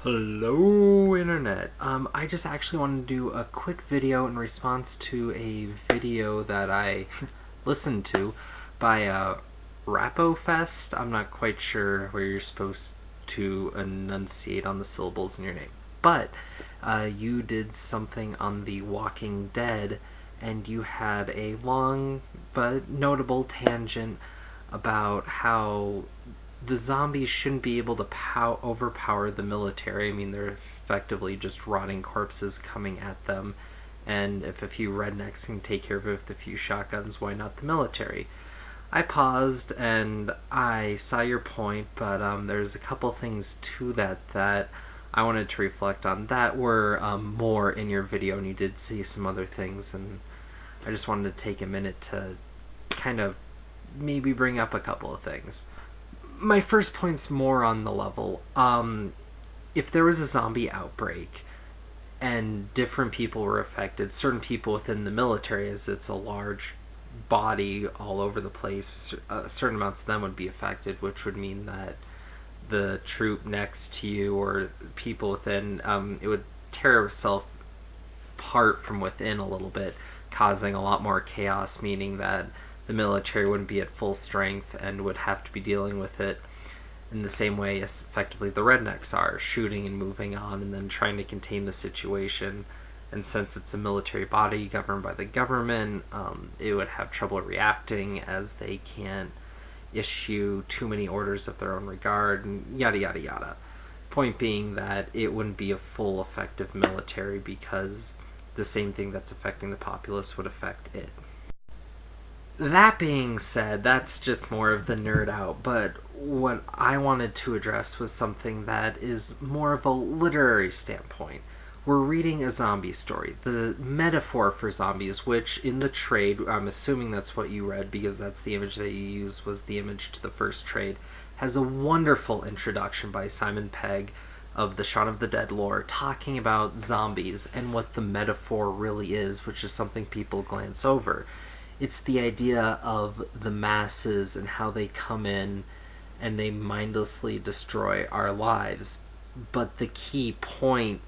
Hello, Internet. I just actually wanted to do a quick video in response to a video that I listened to by Raporfest. I'm not quite sure where you're supposed to enunciate on the syllables in your name, but you did something on The Walking Dead, and you had a long but notable tangent about how the zombies shouldn't be able to overpower the military. I mean, they're effectively just rotting corpses coming at them, and if a few rednecks can take care of it with a few shotguns, why not the military? I paused and I saw your point, but there's a couple things to that I wanted to reflect on that were more in your video, and you did see some other things, and I just wanted to take a minute to kind of maybe bring up a couple of things. My first point's more on the level. If there was a zombie outbreak and different people were affected, certain people within the military, as it's a large body all over the place, certain amounts of them would be affected, which would mean that the troop next to you or people within, it would tear itself apart from within a little bit, causing a lot more chaos, meaning that the military wouldn't be at full strength and would have to be dealing with it in the same way as effectively the rednecks are, shooting and moving on and then trying to contain the situation. And since it's a military body governed by the government, it would have trouble reacting as they can't issue too many orders of their own regard, and yada yada yada. Point being that it wouldn't be a full effective military because the same thing that's affecting the populace would affect it. That being said, that's just more of the nerd out, but what I wanted to address was something that is more of a literary standpoint. We're reading a zombie story. The metaphor for zombies, which in the trade, I'm assuming that's what you read because that's the image that you used, was the image to the first trade, has a wonderful introduction by Simon Pegg of the Shaun of the Dead lore, talking about zombies and what the metaphor really is, which is something people glance over. It's the idea of the masses and how they come in and they mindlessly destroy our lives. But the key point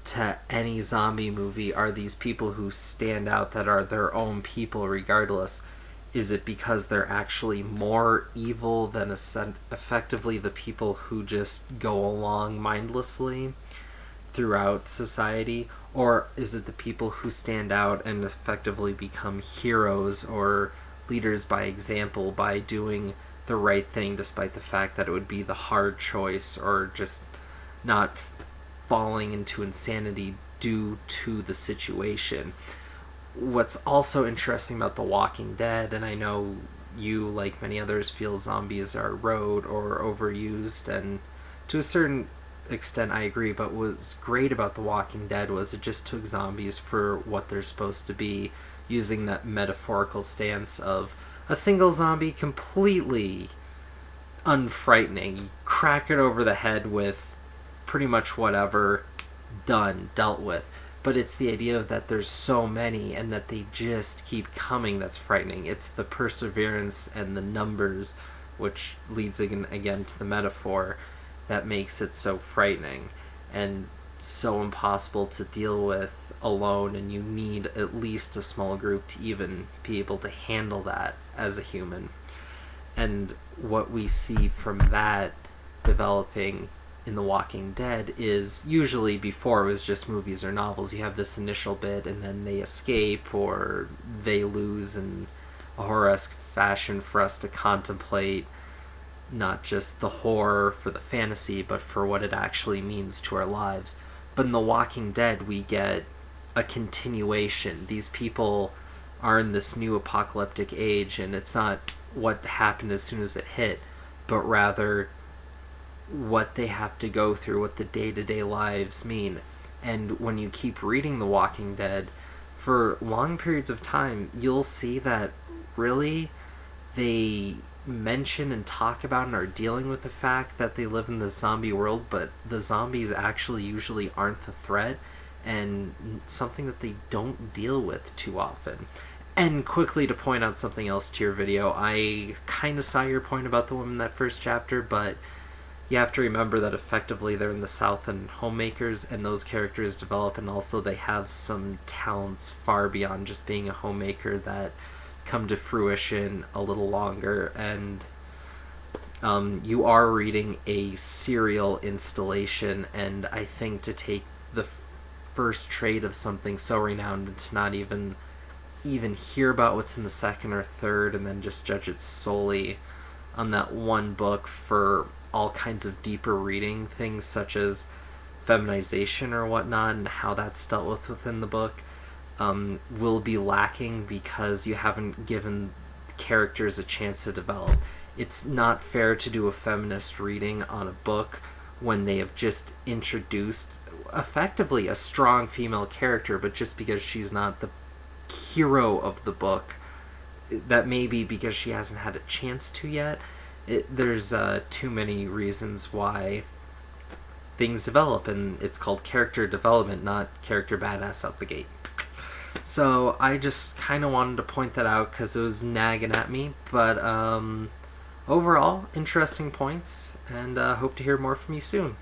to any zombie movie are these people who stand out that are their own people regardless. Is it because they're actually more evil than effectively the people who just go along mindlessly throughout society? Or is it the people who stand out and effectively become heroes or leaders by example by doing the right thing despite the fact that it would be the hard choice, or just not falling into insanity due to the situation? What's also interesting about The Walking Dead, and I know you, like many others, feel zombies are rote or overused, and to a certain extent I agree, but what's great about The Walking Dead was it just took zombies for what they're supposed to be, using that metaphorical stance of a single zombie completely unfrightening. You crack it over the head with pretty much whatever, done, dealt with. But it's the idea that there's so many and that they just keep coming that's frightening. It's the perseverance and the numbers, which leads again to the metaphor, that makes it so frightening and so impossible to deal with alone, and you need at least a small group to even be able to handle that as a human. And what we see from that developing in The Walking Dead is, usually before it was just movies or novels, you have this initial bit and then they escape or they lose in a horror-esque fashion for us to contemplate not just the horror for the fantasy, but for what it actually means to our lives. But in The Walking Dead, we get a continuation. These people are in this new apocalyptic age, and it's not what happened as soon as it hit, but rather what they have to go through, what the day-to-day lives mean. And when you keep reading The Walking Dead, for long periods of time, you'll see that really they mention and talk about and are dealing with the fact that they live in the zombie world, but the zombies actually usually aren't the threat, and something that they don't deal with too often. And quickly to point out something else to your video, I kind of saw your point about the woman in that first chapter, but you have to remember that effectively they're in the South and homemakers, and those characters develop, and also they have some talents far beyond just being a homemaker that come to fruition a little longer. And you are reading a serial installation, and I think to take the first trade of something so renowned and to not even hear about what's in the second or third, and then just judge it solely on that one book for all kinds of deeper reading, things such as feminization or whatnot and how that's dealt with within the book, will be lacking because you haven't given characters a chance to develop. It's not fair to do a feminist reading on a book when they have just introduced effectively a strong female character, but just because she's not the hero of the book, that may be because she hasn't had a chance to yet. There's too many reasons why things develop, and it's called character development, not character badass out the gate. So I just kind of wanted to point that out because it was nagging at me, but overall, interesting points, and hope to hear more from you soon.